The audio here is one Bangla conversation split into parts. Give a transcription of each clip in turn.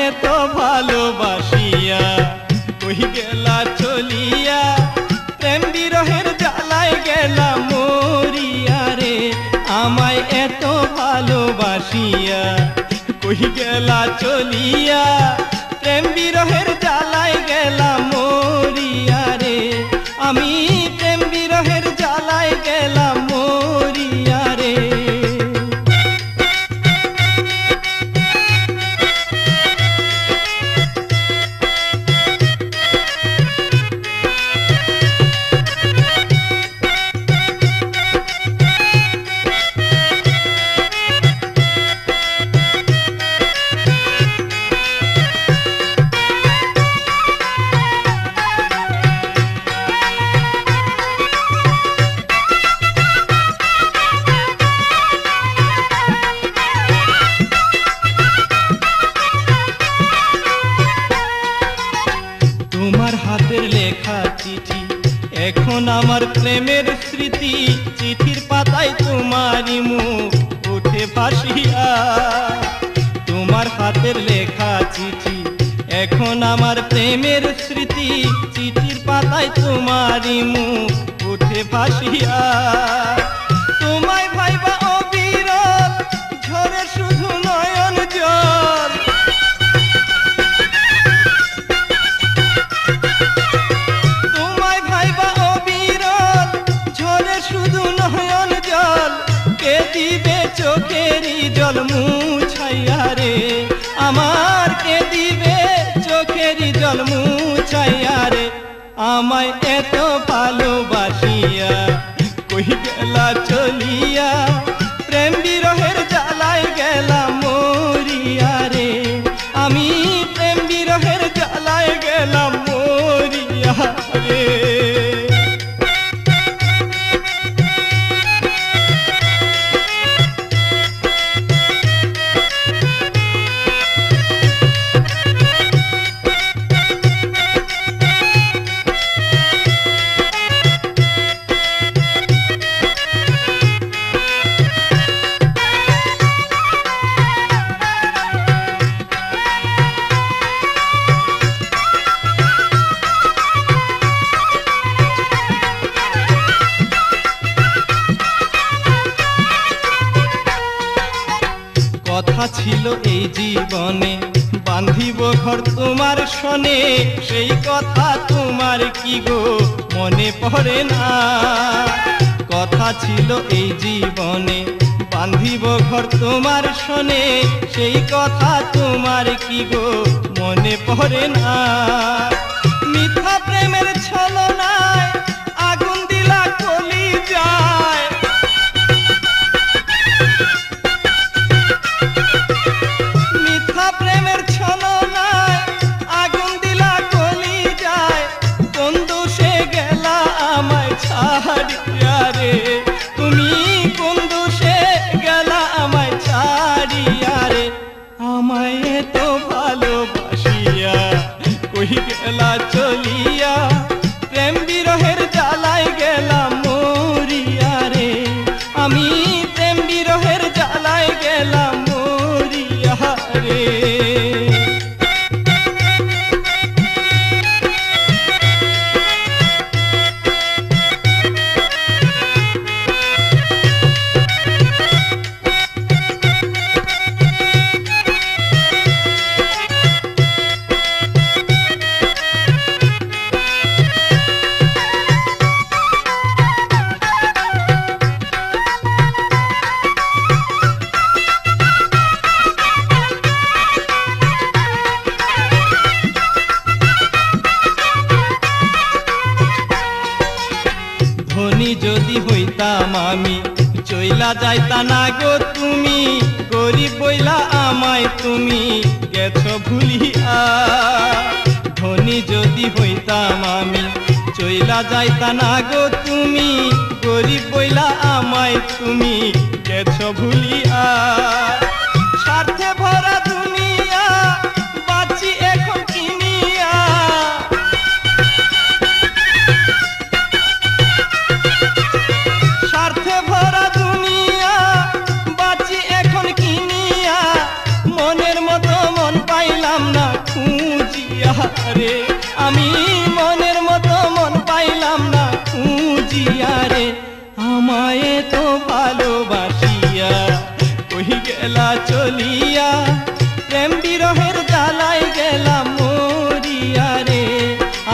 এত ভালোবাসিয়া কই গেলা চলিয়া প্রেম বিরহের জ্বালায় গেলাম মরিয়া রে আমায় এত ভালোবাসিয়া কই গেলা চলিয়া প্রেম বিরহের জ্বালায় গেলাম মরিয়া রে আমি প্রেম বিরহের জ্বালায় গেলাম মরিয়া রে। তোমার হাতের লেখা চিঠি এখন আমার প্রেমের স্মৃতি চিঠির পাতায় তোমারই মুখ উঠে ভাসিয়া তোমার হাতের লেখা চিঠি এখন আমার প্রেমের স্মৃতি চিঠির পাতায় তোমারই মুখ উঠে ভাসিয়া তোমায় ভাইবা অবিরল ঝরে শুধু নয়ন জল কে দিবে চোখেরই জল মুছাইয়া রে আমার কে দিবে চোখেরই জল মুছাইয়া রে আমায় এত ভালোবাসিয়া কই গেলা চলিয়া প্রেম বিরহের জ্বালায় গেলাম মরিয়া রে আমি প্রেম বিরহের জ্বালায় গেলাম মরিয়া রে। কথা ছিল এই জীবনে বাঁধিব ঘর তোমার শোনে সেই কথা তোমার কি গো মনে পড়ে না কথা ছিল এই জীবনে বাঁধিব ঘর তোমার শোনে সেই কথা তোমার কি গো মনে পড়ে না মিথ্যা প্রেমের ছলনায় আগুন দিলা কলি যায় প্রেমের ছলনায় আগুন দিলা কলি যায় কোন দোষে গেলা আমায় ছাড়িয়া রে তুমি কোন দোষে গেলা আমায় ছাড়িয়া রে আমায় এত ভালোবাসিয়া কই গেলা চলিয়া প্রেম বিরহের জ্বালায় গেলাম মরিয়া রে আমি প্রেম বিরহের জ্বালায় গেলাম মরিয়া রে। ধনী যদি হইতাম আমি চইলা যাইতা না গো তুমি গরিব বইলা আমায় তুমি গেছো ভুলিয়া ধনী যদি হইতাম আমি চইলা যাইতা না গো তুমি গরিব বইলা আমায় তুমি গেছো ভুলিয়া স্বার্থে ভরা দুনিয়া বাঁচি এখন কিনিয়া স্বার্থে ভরা দুনিয়া বাঁচি এখন কিনিয়া মনের মতো মন পাইলাম না চলিয়া প্রেম বিরহের জ্বালায় গেলাম মরিয়া রে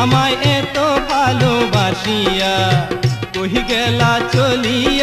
আমায় এত ভালোবাসিয়া কহি গেলা চলিয়া